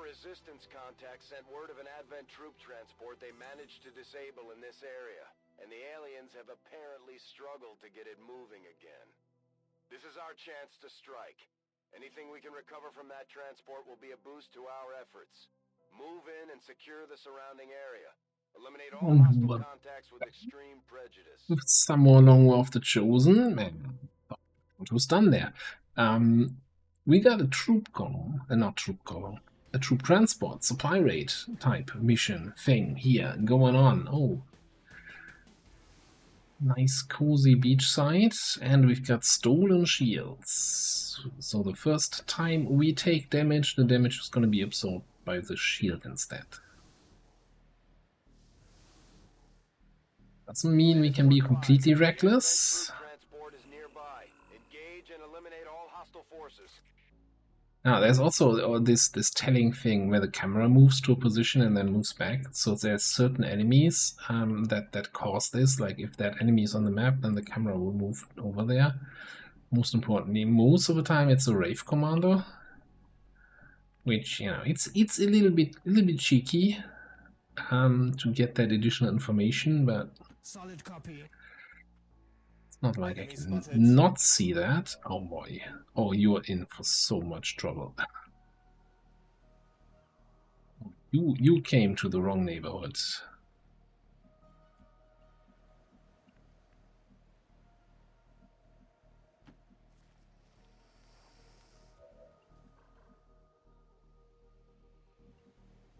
resistance contacts sent word of an Advent troop transport they managed to disable in this area, and the aliens have apparently struggled to get it moving again. This is our chance to strike. Anything we can recover from that transport will be a boost to our efforts. Move in and secure the surrounding area. Eliminate all hostile contacts with extreme prejudice. Some more along of the Chosen. What was done there? We got a troop column, not troop column, a troop transport, supply rate type mission thing here going on. Oh, nice cozy beachside, and we've got stolen shields. So the first time we take damage, the damage is going to be absorbed by the shield instead. Doesn't mean we can be completely reckless. Now, there's also this telling thing where the camera moves to a position and then moves back. So there's certain enemies that cause this. Like if that enemy is on the map, then the camera will move over there. Most importantly, most of the time it's a Wraith Commander, which, you know, it's a little bit cheeky to get that additional information, but solid copy. It's not like I can not see that. Oh boy. Oh, you are in for so much trouble. You came to the wrong neighborhood.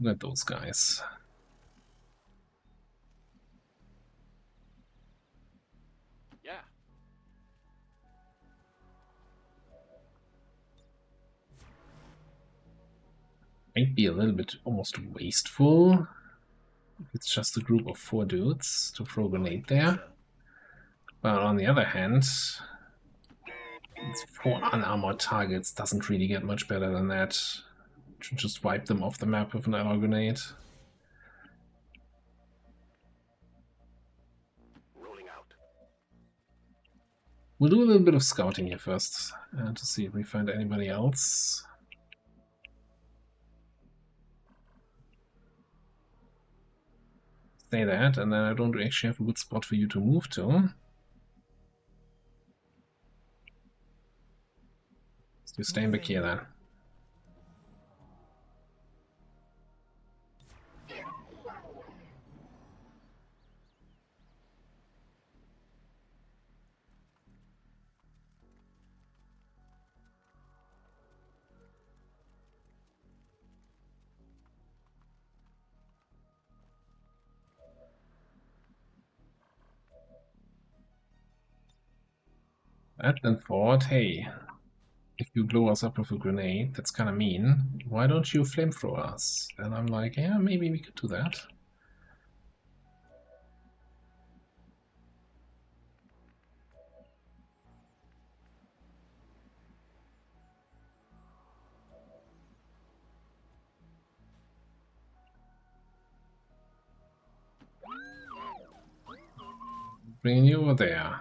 Look at those guys. Yeah. Might be a little bit almost wasteful. It's just a group of 4 dudes to throw a grenade there. But on the other hand, it's 4 unarmored targets doesn't really get much better than that. Should just wipe them off the map with an armor grenade. Rolling out. We'll do a little bit of scouting here first to see if we find anybody else. Say that, and then I don't actually have a good spot for you to move to. So you're staying back here then. That then thought, hey, if you blow us up with a grenade, that's kind of mean. Why don't you flamethrower us? And I'm like, yeah, maybe we could do that. Bringing you over there.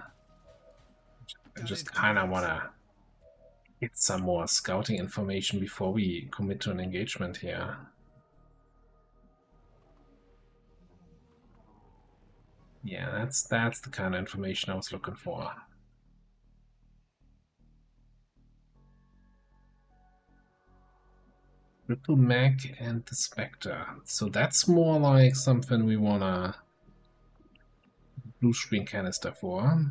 I just kind of want to get some more scouting information before we commit to an engagement here. Yeah, that's the kind of information I was looking for. Triple Mag and the Spectre. So that's more like something we wanna blue screen canister for.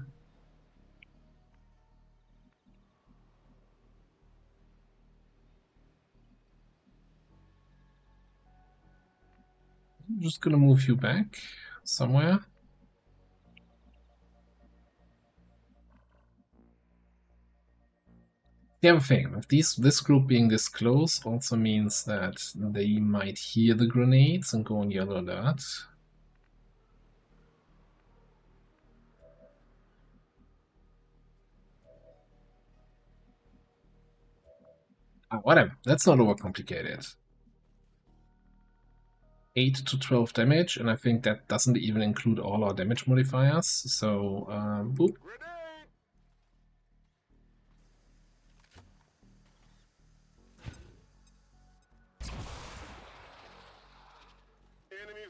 I'm just gonna move you back somewhere. The other thing, with this group being this close also means that they might hear the grenades and go on yellow alert. Whatever, let's not overcomplicate it. 8 to 12 damage, and I think that doesn't even include all our damage modifiers, so boop.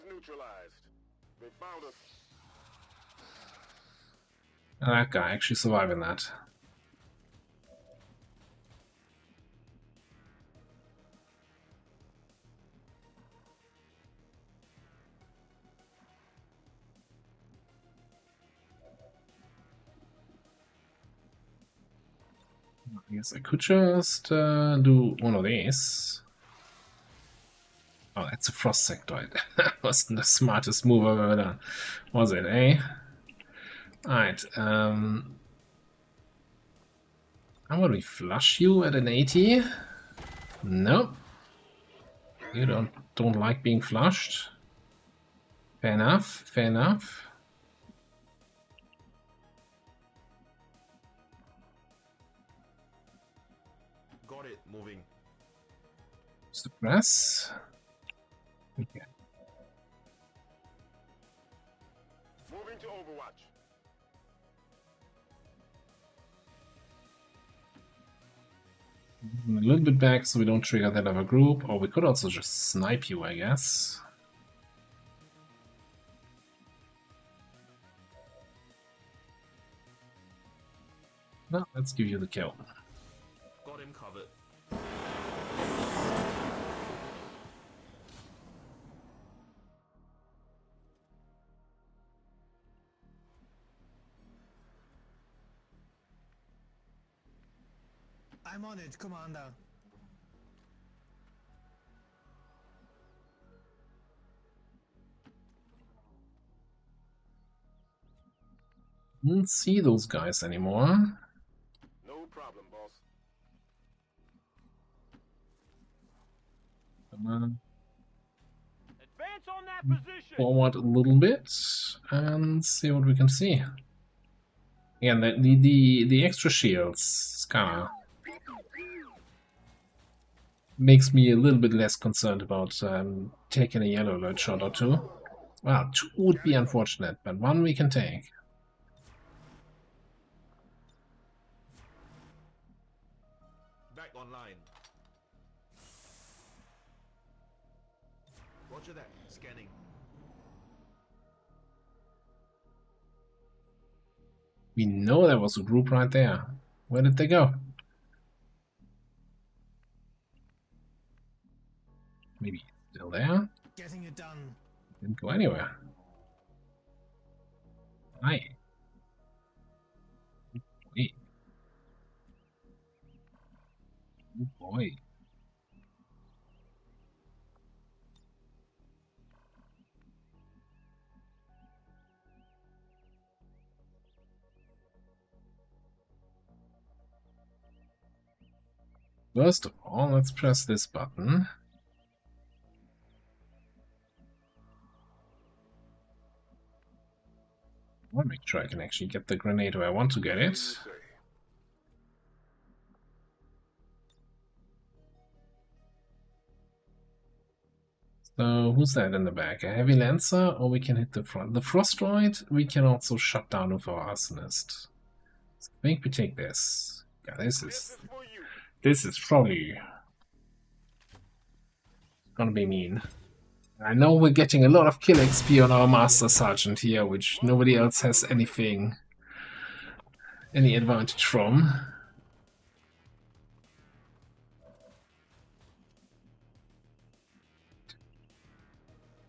neutralized. They found us. That guy actually surviving that. I guess I could just do one of these. Oh, that's a frost sectoid. That wasn't the smartest move I've ever done, was it, eh? Alright, how about we flush you at an 80? Nope. You don't like being flushed. Fair enough, fair enough. Got it, moving. Suppress. Okay. Moving to Overwatch. A little bit back so we don't trigger that other group, or we could also just snipe you, I guess. No, let's give you the kill. Got him covered. I'm on it, Commander. Didn't see those guys anymore. No problem, boss. Advance on that position. Forward a little bit and see what we can see. Again, the extra shields kinda makes me a little bit less concerned about taking a yellow alert shot or two. Well, 2 would be unfortunate, but 1 we can take. Back online. Roger that. Scanning. We know there was a group right there. Where did they go? Maybe still there? Getting it done. Didn't go anywhere. Hi. Wait. Oh boy. First of all, let's press this button. I want to make sure I can actually get the grenade where I want to get it. So, who's that in the back? A heavy lancer, or we can hit the front? The frostroid, we can also shut down with our arsonist. So I think we take this. Yeah, this is probably gonna be mean. I know we're getting a lot of kill XP on our Master Sergeant here, which nobody else has any advantage from.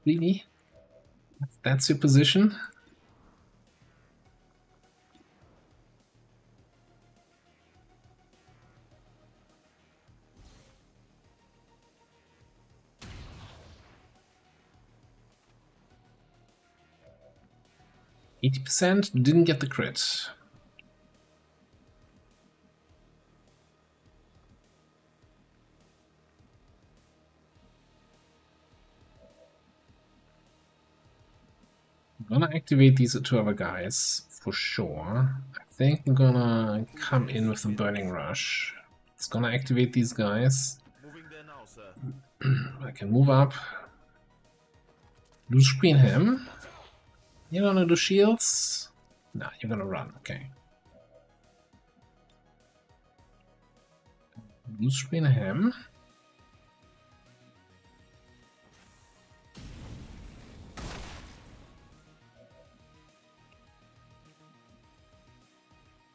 Really? That's your position? %, didn't get the crit. I'm gonna activate these 2 other guys for sure. I think I'm gonna come in with a burning rush. It's gonna activate these guys. Moving there now, sir. I can move up. Blue screen him. You're gonna do shields? Nah, you're gonna run, okay. Blue screen him.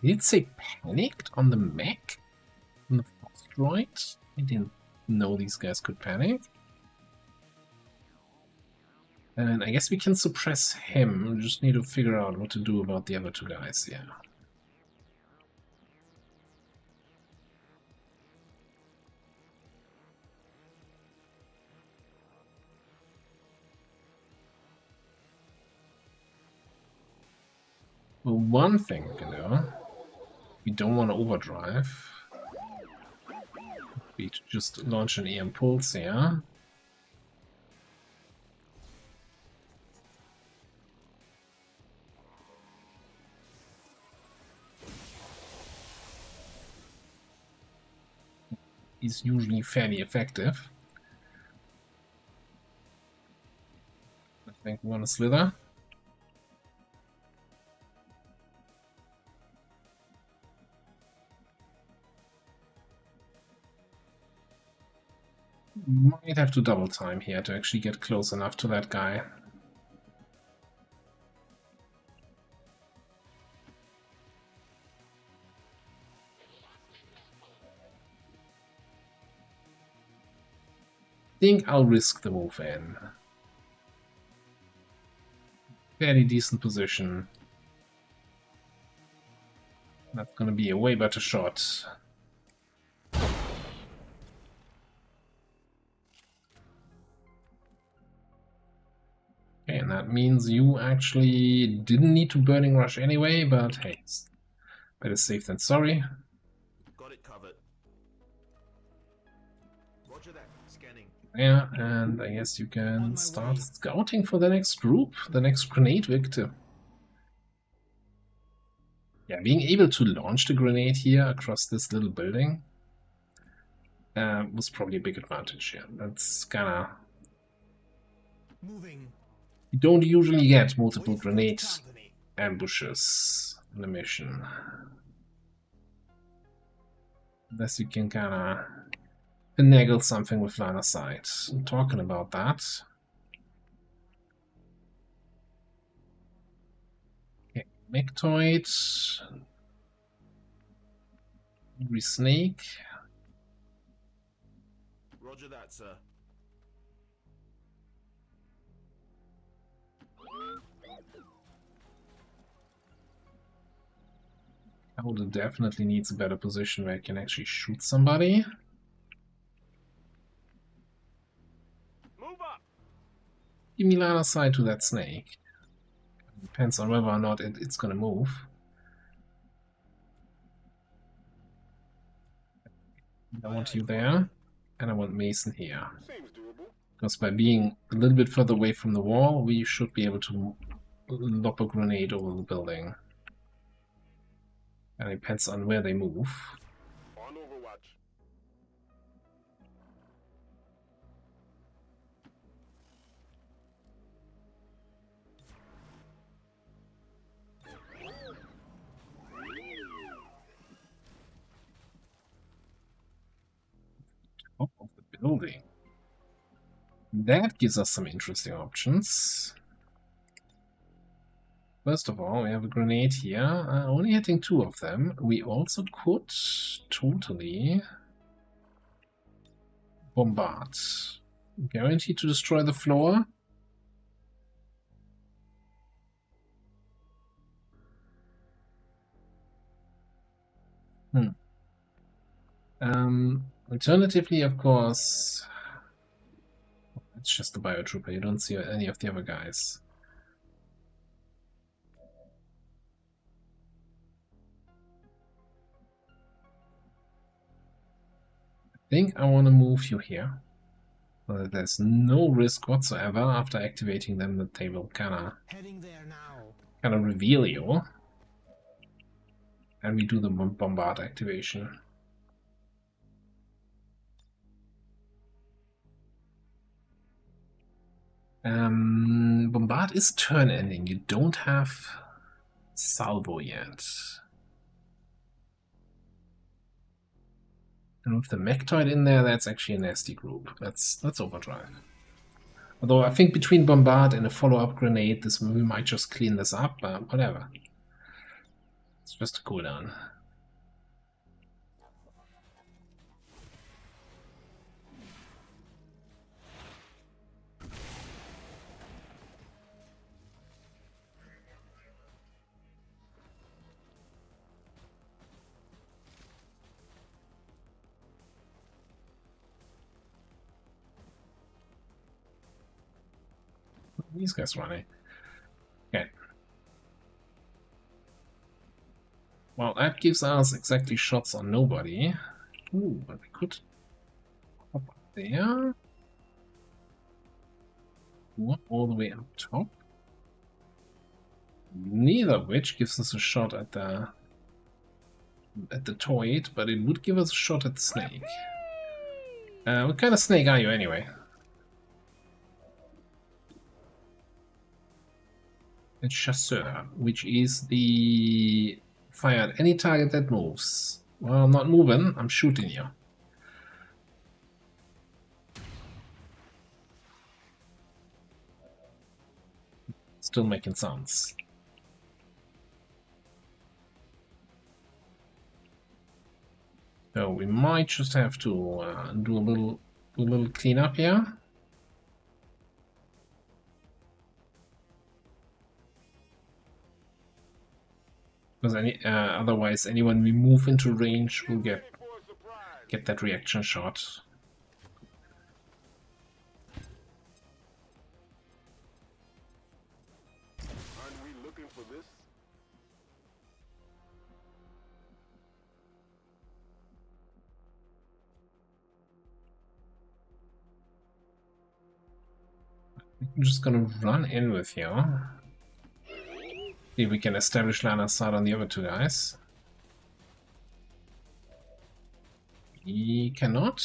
Did it say panicked on the mech? On the first droid? I didn't know these guys could panic. And I guess we can suppress him. We just need to figure out what to do about the other two guys, yeah. Well, one thing we can do, we don't want to overdrive. We just launch an EM pulse here. Is usually fairly effective. I think we want to slither. Might have to double time here to actually get close enough to that guy. Think I'll risk the move in. Fairly decent position. That's gonna be a way better shot. Okay, and that means you actually didn't need to Burning Rush anyway, but hey, better safe than sorry. Got it covered. Roger that. Scanning. Yeah, and I guess you can start scouting for the next group, the next grenade victim. Yeah, being able to launch the grenade here across this little building was probably a big advantage here. That's kinda... Moving. You don't usually get multiple grenade ambushes in a mission. Unless you can kinda finagle something with line of sight. I'm talking about that. Okay, Mechtoid. Snake. Roger that, sir. Powder definitely needs a better position where I can actually shoot somebody. Move up. Give me line of sight to that snake. Depends on whether or not it's gonna move. I want you there, and I want Mason here. Seems doable. Because by being a little bit further away from the wall, we should be able to lob a grenade over the building. And it depends on where they move. On Overwatch. Top of the building. That gives us some interesting options. First of all, we have a grenade here, only hitting 2 of them. We also could totally bombard. Guaranteed to destroy the floor. Alternatively, of course, it's just the biotrooper. You don't see any of the other guys. I think I want to move you here. So that there's no risk whatsoever after activating them that they will kinda reveal you. And we do the bombard activation. Bombard is turn ending. You don't have salvo yet. And with the Mechtoid in there, that's actually a nasty group. That's overdrive. Although I think between bombard and a follow-up grenade, we might just clean this up, but whatever. It's just a cooldown. These guys running. Okay. Well, that gives us exactly shots on nobody. Ooh, but we could hop up there. What, all the way up top? Neither of which gives us a shot at the toad, but it would give us a shot at the snake. What kind of snake are you anyway? A chasseur, which is the fire at any target that moves. Well, I'm not moving, I'm shooting you. Still making sounds. So we might just have to do a little cleanup here. Because otherwise, anyone we move into range will get that reaction shot. Aren't we looking for this? I'm just gonna run in with you. See if we can establish line of sight on the other two guys. We cannot.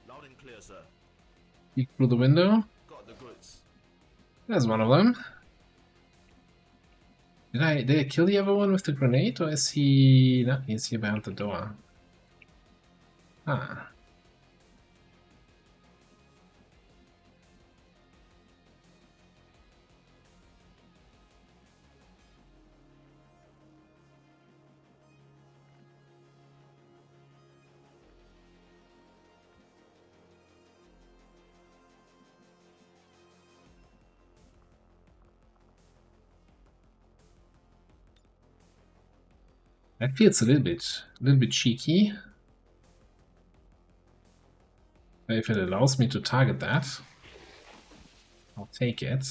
Loud and clear, sir. Peek through the window. Got the goods. There's one of them. Did I kill the other one with the grenade, or is he... No, he's here behind the door. Ah. That feels a little bit cheeky. If it allows me to target that, I'll take it.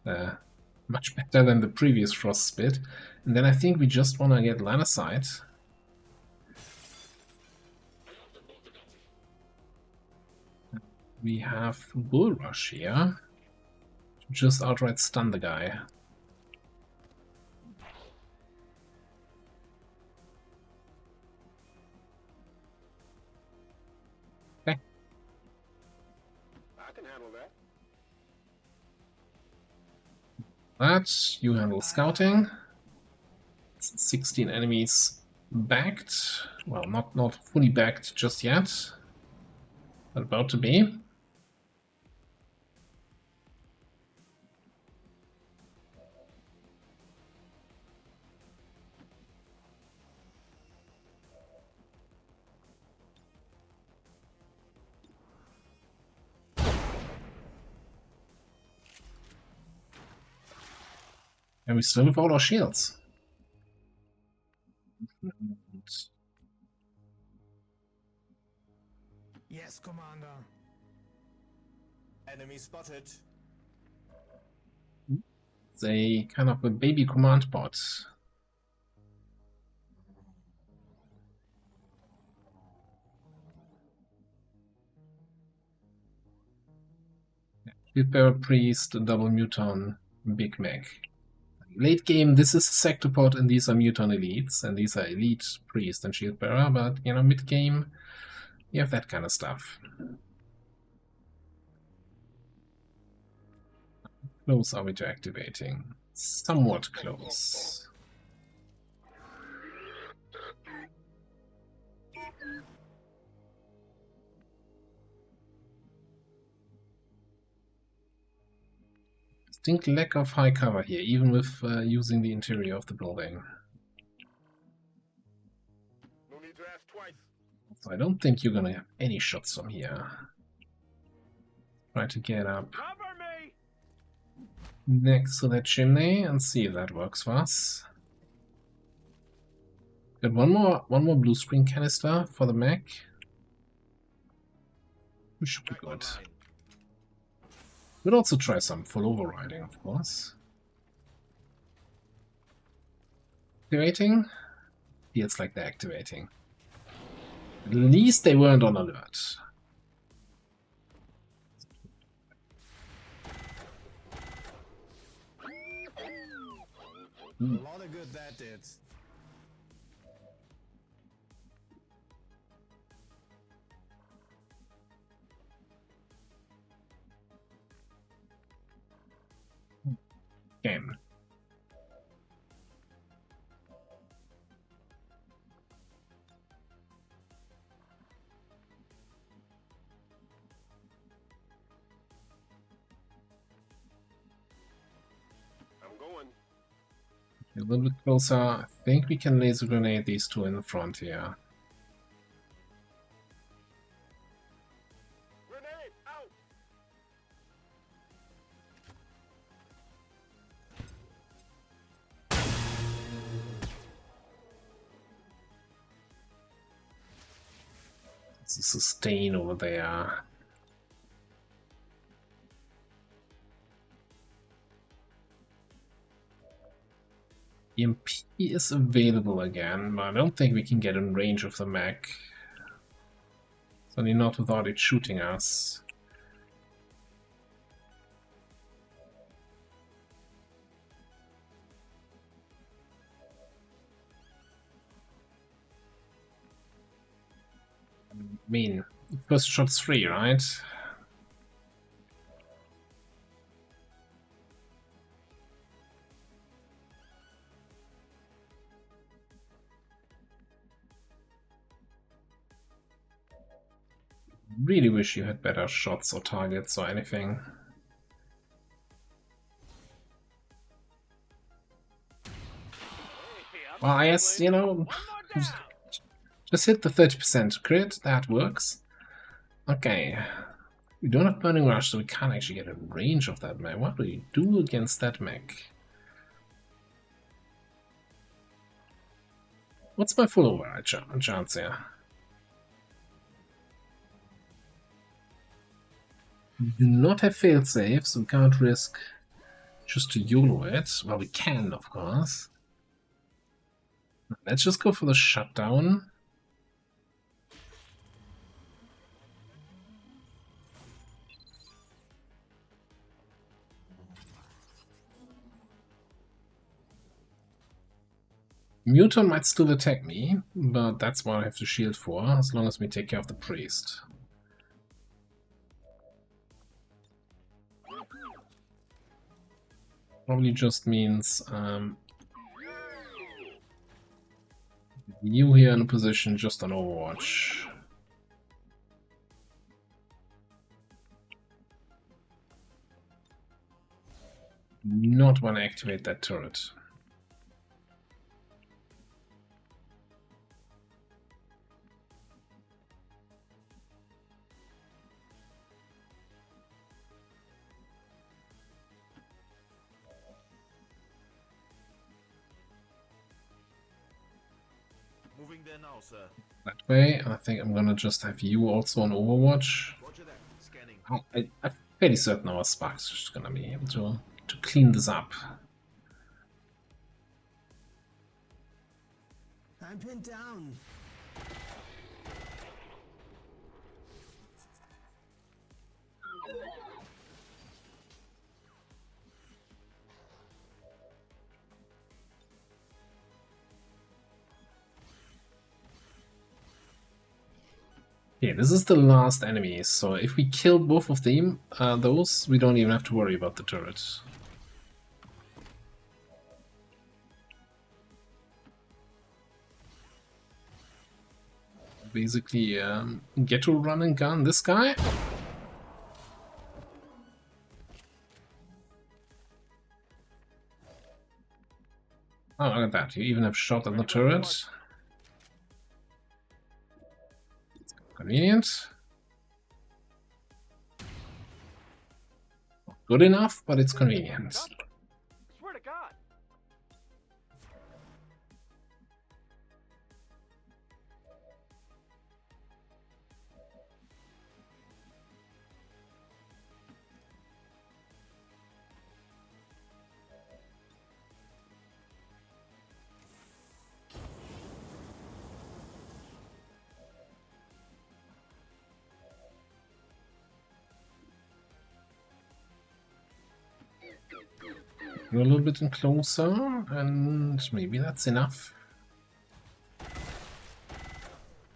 Much better than the previous frost spit. And then I think we just want to get line of sight. We have Bull Rush here. Just outright stun the guy. That, you handle scouting. 16 enemies backed. Well, not fully backed just yet, but about to be. And we still have all our shields. Yes, Commander. Enemy spotted. It's a kind of a baby command bot. Shield Priest, Double Muton, Big Mac. Late game, this is a sector pod, and these are Muton elites, and these are elite priest and shield bearer. But you know, mid game, you have that kind of stuff. Close are we to activating? Somewhat close. Distinct lack of high cover here, even with using the interior of the building. No need to ask twice. So I don't think you're gonna have any shots from here. Try to get up Cover me! next to that chimney and see if that works for us. Got one more blue screen canister for the mech. We should be Back good. online. We'll also try some full overriding, of course. Activating? Feels like they're activating. At least they weren't on alert. A lot of good that did. Game. I'm going. A little bit closer. I think we can laser grenade these two in the front here. Grenade out! It's a sustain over there. EMP is available again, but I don't think we can get in range of the mech. Certainly not without it shooting us. I mean, first shot's free, right? Really wish you had better shots or targets or anything. Well, I guess, you know, just hit the 30% crit, that works. Okay. We don't have Burning Rush, so we can't actually get a range of that mech. What do we do against that mech? What's my full override chance here? We do not have failsafe, so we can't risk just to YOLO it. Well, we can, of course. Let's just go for the shutdown. Muton might still attack me, but that's what I have to shield for, as long as we take care of the priest. Probably just means you here in a position just on Overwatch. Not want to activate that turret. Moving there now, sir. That way, I think I'm gonna just have you also on Overwatch. Roger that. Scanning. I'm fairly certain our Spark's just gonna be able to clean this up. I'm pinned down. Yeah, this is the last enemy, so if we kill both of them, those, we don't even have to worry about the turret. Basically, get to run and gun this guy. Oh, look at that. You even have shot at the turret. Convenient. Good enough, but it's convenient. Swear to God. You're a little bit closer, and maybe that's enough.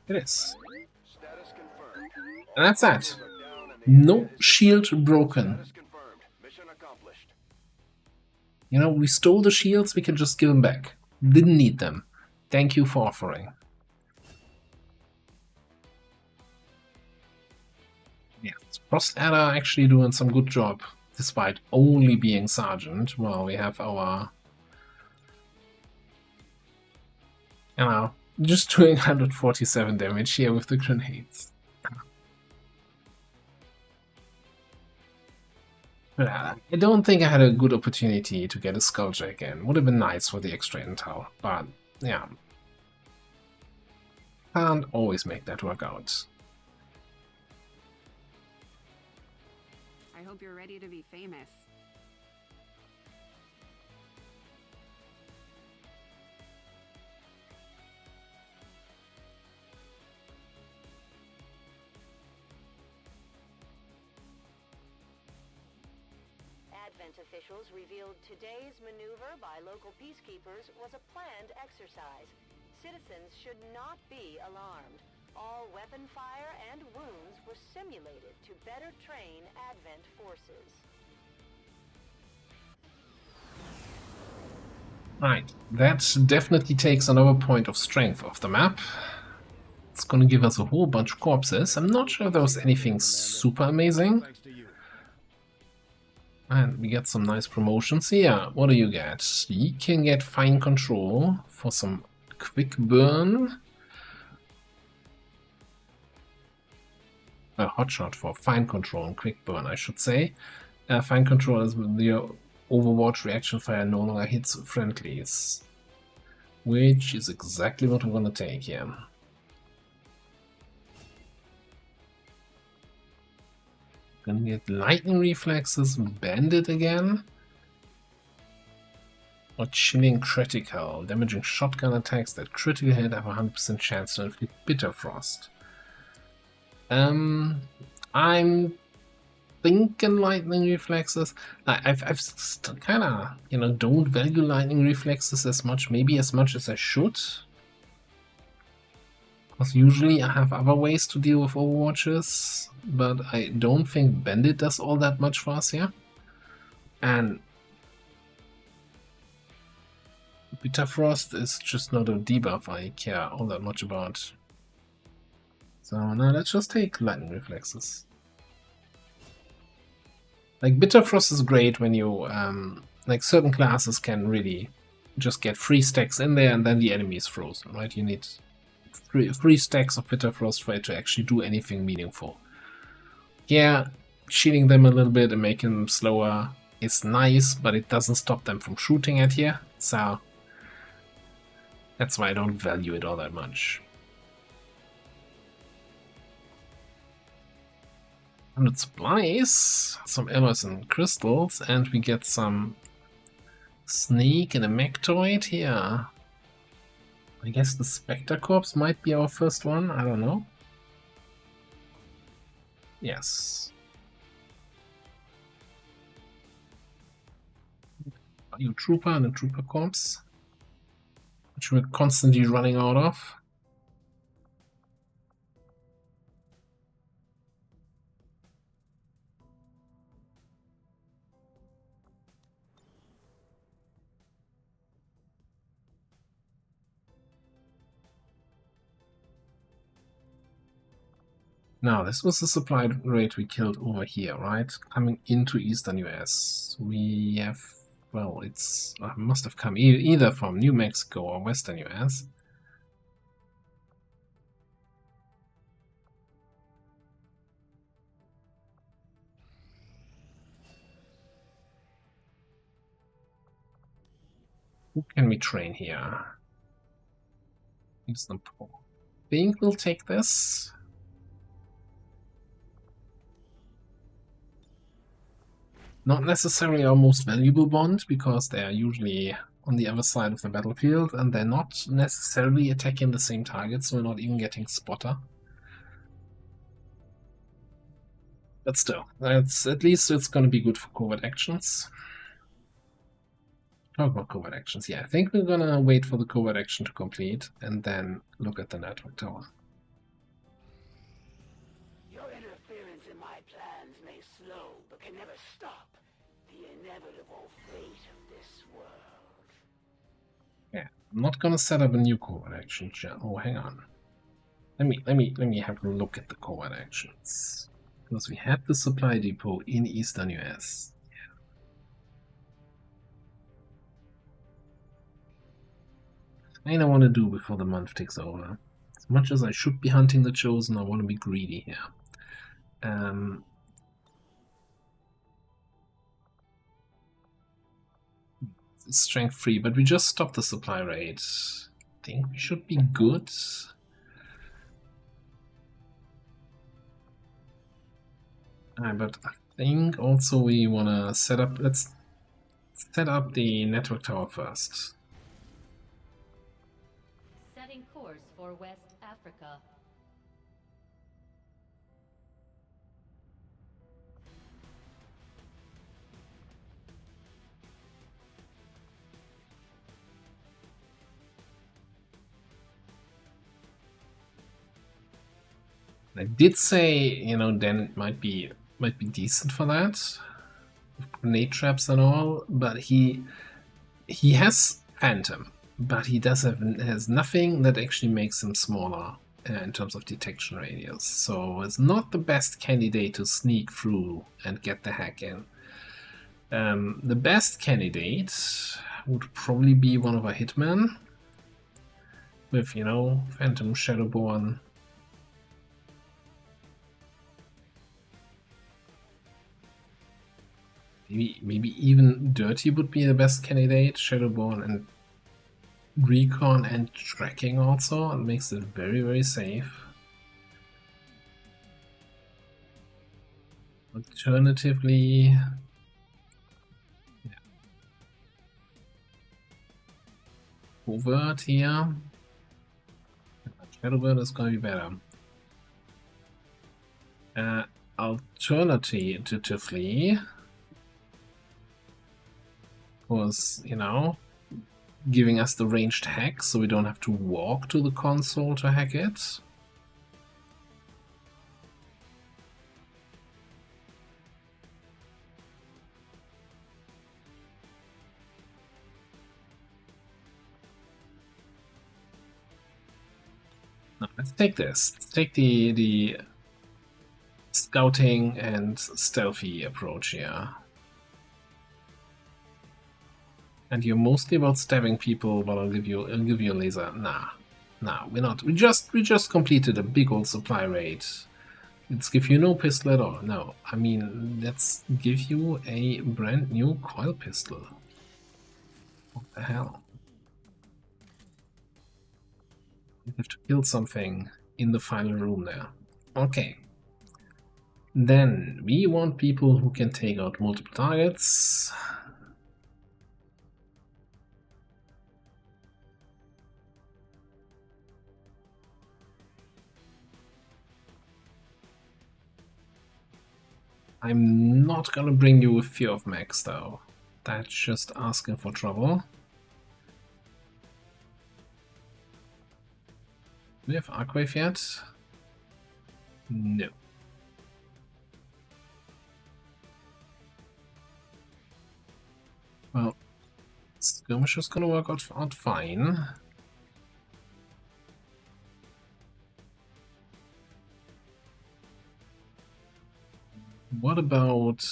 It is. Status confirmed. And that's that. Are down and the No area is shield secure. broken. Status confirmed. Mission accomplished. You know, we stole the shields, we can just give them back. Didn't need them. Thank you for offering. Yeah, Frost Adder actually doing some good job, despite only being Sergeant. Well, we have our... You know, just doing 147 damage here with the grenades. But I don't think I had a good opportunity to get a Skulljack in. Would have been nice for the extra intel, but yeah. Can't always make that work out. I hope you're ready to be famous. Advent officials revealed today's maneuver by local peacekeepers was a planned exercise. Citizens should not be alarmed. All weapon fire and wounds were simulated to better train Advent forces. Right, that definitely takes another point of strength off the map. It's gonna give us a whole bunch of corpses. I'm not sure if there was anything super amazing. And we get some nice promotions here. What do you get? You can get fine control for some quick burn. A hotshot for fine control and quick burn, I should say. Fine control is the Overwatch reaction fire no longer hits friendlies, which is exactly what we're gonna take here. Gonna get lightning reflexes, bandit again. Or chilling critical, damaging shotgun attacks that critical hit have a 100% chance to inflict bitter frost. I'm thinking lightning reflexes. I've kind of, you know, don't value lightning reflexes as much, maybe as much as I should. Because usually I have other ways to deal with Overwatches, but I don't think Bandit does all that much for us here. And Bitter Frost is just not a debuff I care all that much about. So now let's just take lightning reflexes. Like Bitter Frost is great when you like certain classes can really just get 3 stacks in there and then the enemy is frozen, right? You need three stacks of Bitter Frost for it to actually do anything meaningful. Yeah, shielding them a little bit and making them slower is nice, but it doesn't stop them from shooting at you, so that's why I don't value it all that much. 100 supplies, some arrows and crystals, and we get some snake and a mectoid here. I guess the Spectre Corpse might be our first one, I don't know. Yes. Are you Trooper and a Trooper Corpse? Which we're constantly running out of. Now, this was the supply rate we killed over here, right? Coming into Eastern US. We have well, it's must have come either from New Mexico or Western US. Who can we train here? Use them. I think we'll take this. Not necessarily our most valuable bond, because they are usually on the other side of the battlefield, and they're not necessarily attacking the same target, so we're not even getting spotter. But still, that's at least it's going to be good for covert actions. Talk about covert actions. Yeah, I think we're gonna wait for the covert action to complete and then look at the network tower. Your interference in my plans may slow, but can never stop the inevitable fate of this world. Yeah, I'm not gonna set up a new covert action. Oh, hang on. Let me have a look at the covert actions. Because we had the supply depot in Eastern US. I don't want to do before the month takes over. As much as I should be hunting the Chosen, I want to be greedy here. It's strength 3, but we just stopped the supply rate. I think we should be good. But I think also we want to set up... Let's set up the network tower first. Setting course for West Africa. I did say, you know, Dan it might be decent for that, grenade traps and all, but he has Phantom, but he has nothing that actually makes him smaller in terms of detection radius. So it's not the best candidate to sneak through and get the hack in. The best candidate would probably be one of our hitmen with, you know, Phantom, Shadowborn. Maybe even Dirty would be the best candidate. Shadowborn and Recon and Tracking also. It makes it very, very safe. Alternatively... Yeah. Covert here. Shadowborn is going to be better. Alternatively... was, you know, giving us the ranged hack so we don't have to walk to the console to hack it. No, let's take this. Let's take the scouting and stealthy approach here. And you're mostly about stabbing people, but I'll give you a laser. Nah, we're not. We just completed a big old supply raid. Let's give you no pistol at all. No, I mean, let's give you a brand new coil pistol. What the hell? You have to kill something in the final room there. Okay. Then we want people who can take out multiple targets. I'm not gonna bring you with Fear of Max though. That's just asking for trouble. Do we have Arcwave yet? No. Well, Skirmish is gonna work out fine. What about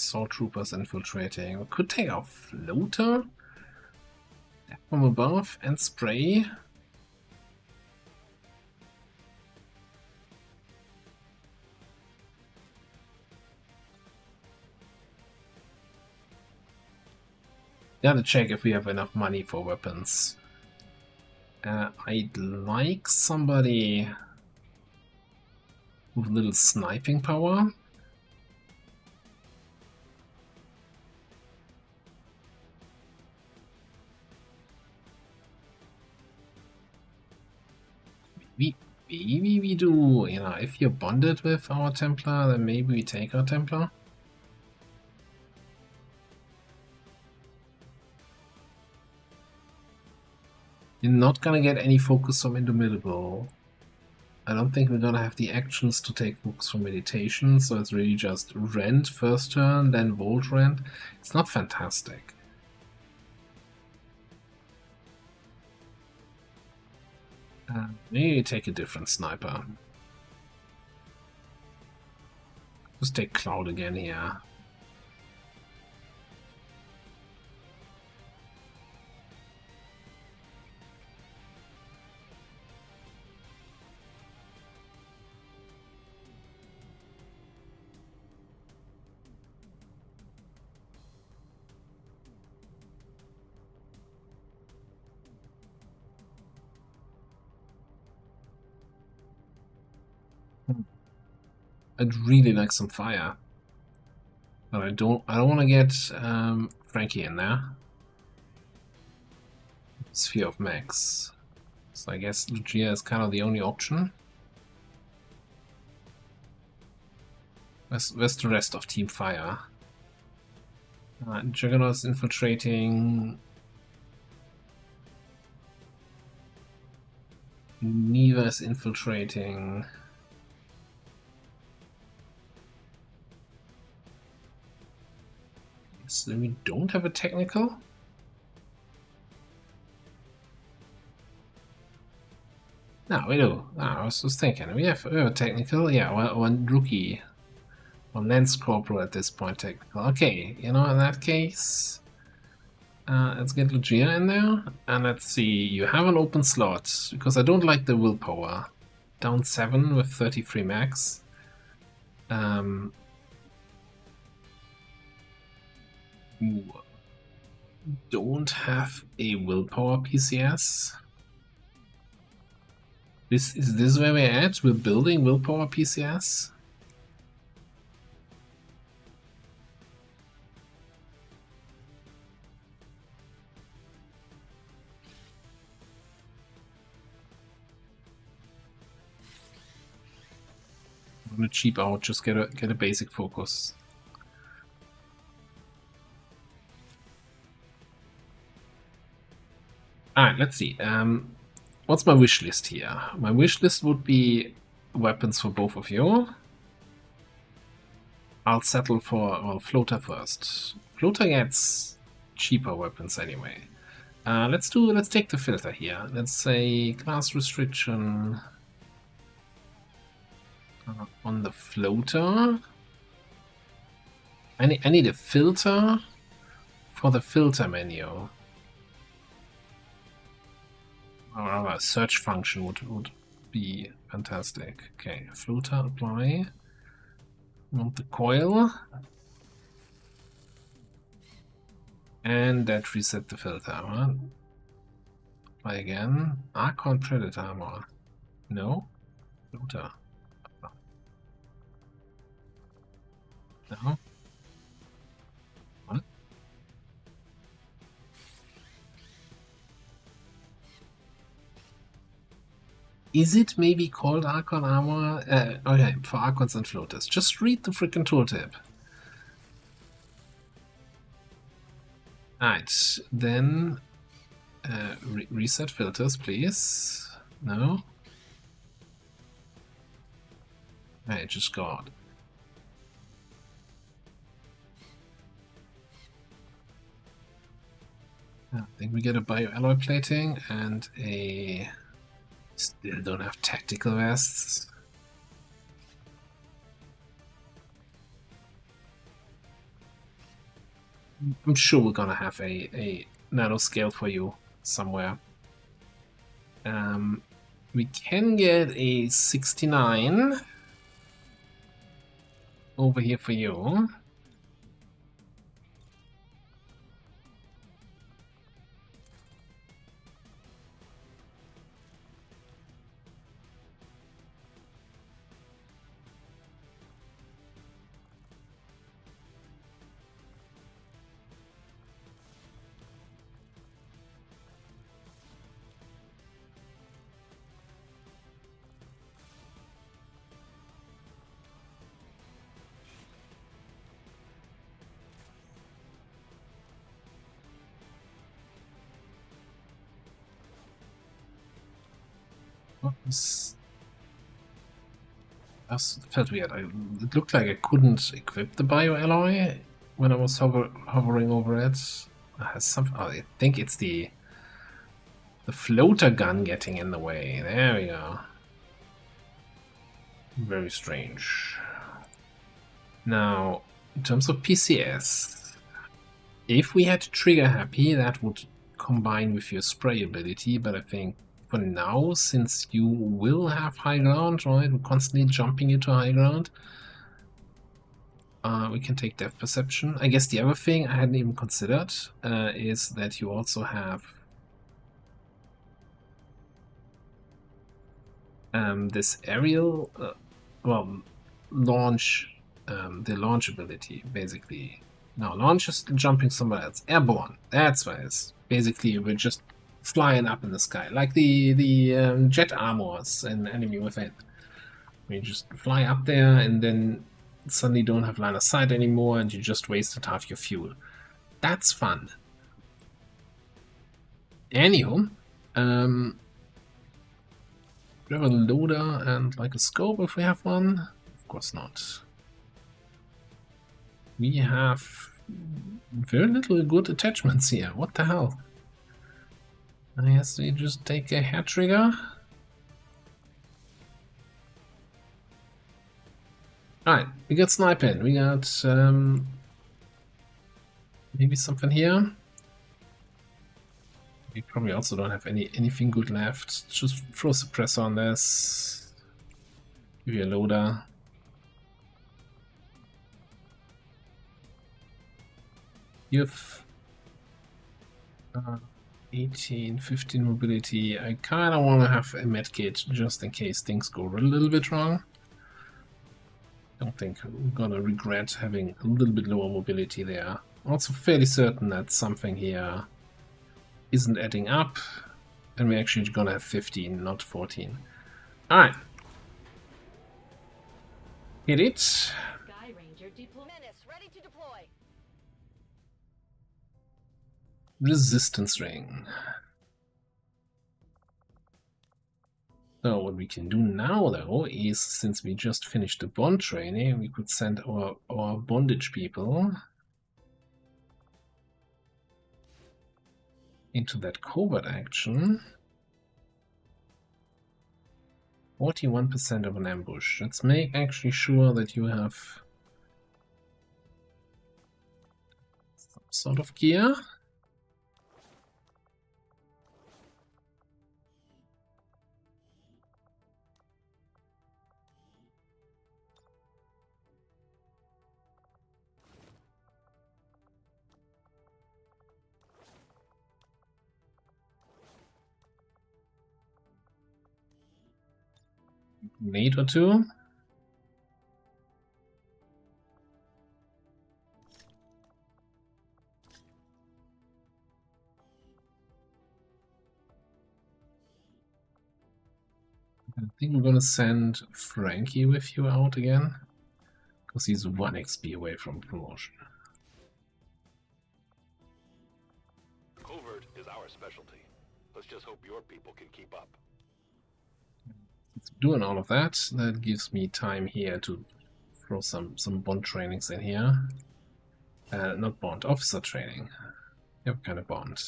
Saw troopers infiltrating. We could take our floater from above and spray. Gotta check if we have enough money for weapons. I'd like somebody with a little sniping power. Maybe we do, you know, if you're bonded with our Templar, then maybe we take our Templar. You're not gonna get any focus from Indomitable. I don't think we're gonna have the actions to take focus from meditation, so it's really just Rend first turn, then Volt Rend. It's not fantastic. Maybe take a different sniper. Just take Cloud again here. I'd really like some fire, but I don't want to get Frankie in there. Sphere of Max, so I guess Lugia is kind of the only option. Where's the rest of Team Fire? Juggernaut's infiltrating. Neva is infiltrating. So we don't have a technical? No, we do. No, I was just thinking. We have a technical. Yeah, one rookie. One Lance Corporal at this point technical. Okay, you know, in that case, let's get Lugia in there. And let's see, you have an open slot. Because I don't like the willpower. Down 7 with 33 max. Don't have a willpower PCS. Is this where we're at? We're building willpower PCS? I'm gonna cheap out, just get a basic focus. Alright, let's see. What's my wish list here? My wish list would be weapons for both of you. I'll settle for, well, Floater first. Floater gets cheaper weapons anyway. Let's take the filter here. Let's say class restriction on the Floater. I need a filter for the filter menu. Or a search function would be fantastic. Okay, Floater apply. Want the coil. And that reset the filter. Huh? Apply again. Archon Predator Armor. No. Floater. No. What? Is it maybe called Archon Armor? Okay, for Archons and Floaters. Just read the freaking tooltip. Alright, then reset filters, please. No? Alright, just got. I think we get a bioalloy plating and a... Still don't have tactical vests. I'm sure we're gonna have a nanoscale for you somewhere. We can get a 69 over here for you. What was... That felt weird. It looked like I couldn't equip the bioalloy when I was hovering over it. I think it's the floater gun getting in the way. There we go. Very strange. Now, in terms of PCS, if we had Trigger Happy, that would combine with your spray ability, but I think for now, since you will have high ground, right, we're constantly jumping into high ground, we can take Depth Perception. I guess the other thing I hadn't even considered is that you also have this aerial, launch, the launch ability, basically. Now, launch is jumping somewhere else. Airborne, that's why it's basically we're just flying up in the sky, like the jet armors in Enemy Within. We just fly up there and then suddenly don't have line of sight anymore and you just wasted half your fuel. That's fun. Anywho, do we have a loader and like a scope if we have one? Of course not. We have very little good attachments here. What the hell? I guess we just take a hair trigger. Alright, we got sniping. We got maybe something here. We probably also don't have anything good left. Just throw a suppressor on this. Give you a loader. You have 18, 15 mobility. I kind of want to have a medkit just in case things go a little bit wrong. Don't think I'm gonna regret having a little bit lower mobility there. Also fairly certain that something here isn't adding up, and we're actually gonna have 15, not 14. Alright. Hit it. Sky Ranger deploy. Menace, ready to deploy. Resistance ring. So what we can do now, though, is since we just finished the bond training, we could send our bondage people into that covert action. 41% of an ambush. Let's make actually sure that you have some sort of gear. Grenade or two. I think we're gonna send Frankie with you out again, because he's 1 XP away from promotion. Covert is our specialty. Let's just hope your people can keep up. Doing all of that, that gives me time here to throw some bond trainings in here. Not bond, officer training. What kind of bond?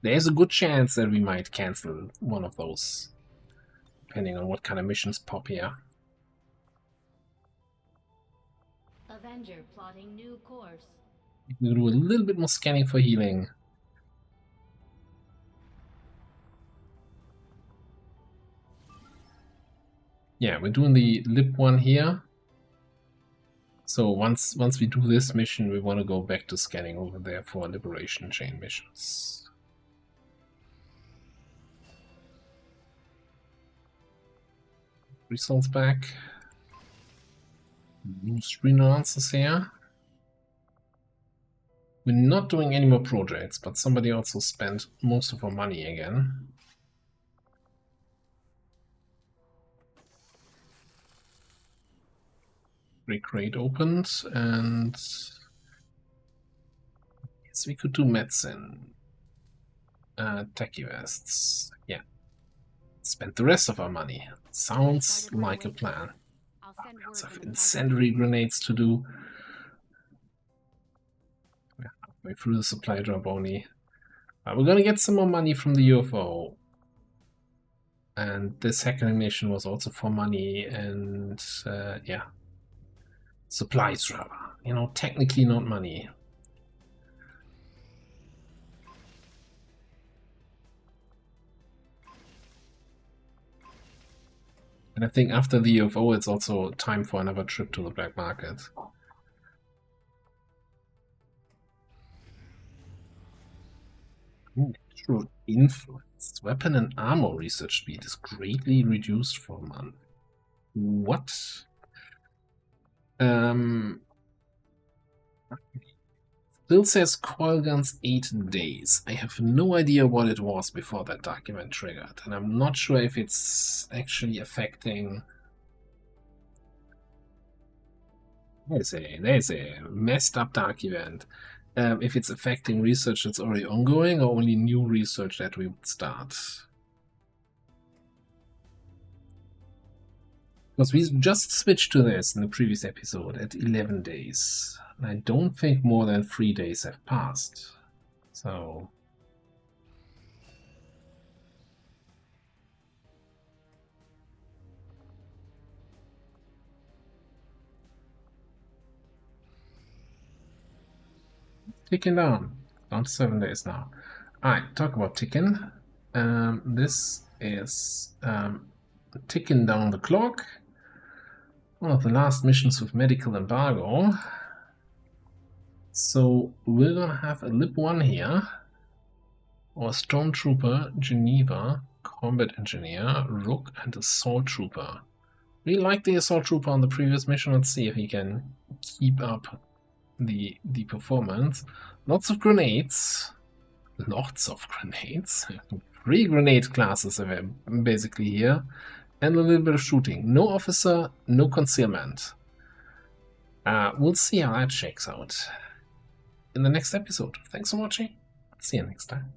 There's a good chance that we might cancel one of those, depending on what kind of missions pop here. Avenger plotting new course. We'll do a little bit more scanning for healing. Yeah, we're doing the lip one here. So once we do this mission, we want to go back to scanning over there for liberation chain missions. Results back. New screen answers here. We're not doing any more projects, but somebody also spent most of our money again. Recreate opened, and yes, we could do medicine. Techie vests. Yeah. Spend the rest of our money. Sounds like a plan. We also have incendiary grenades to do. We're halfway through the supply drop only. We're gonna get some more money from the UFO. And this hacking mission was also for money, and yeah. Supplies, rather. You know, technically not money. And I think after the UFO, it's also time for another trip to the black market. True influence. Weapon and armor research speed is greatly reduced for a month. What? Still says coil guns 8 days. I have no idea what it was before that dark event triggered, and I'm not sure if it's actually affecting. There's a messed up dark event. If it's affecting research that's already ongoing, or only new research that we would start. Because we just switched to this in the previous episode at 11 days. And I don't think more than 3 days have passed. So... ticking down. Down to 7 days now. Alright, talk about ticking. This is ticking down the clock. One of the last missions with medical embargo. So we're gonna have a Lip 1 here, or a Stormtrooper, Geneva, Combat Engineer, Rook, and Assault Trooper. We like the Assault Trooper on the previous mission. Let's see if he can keep up the performance. Lots of grenades. Lots of grenades. 3 grenade classes are basically here. And a little bit of shooting. No officer, no concealment. We'll see how that shakes out in the next episode. Thanks for watching. See you next time.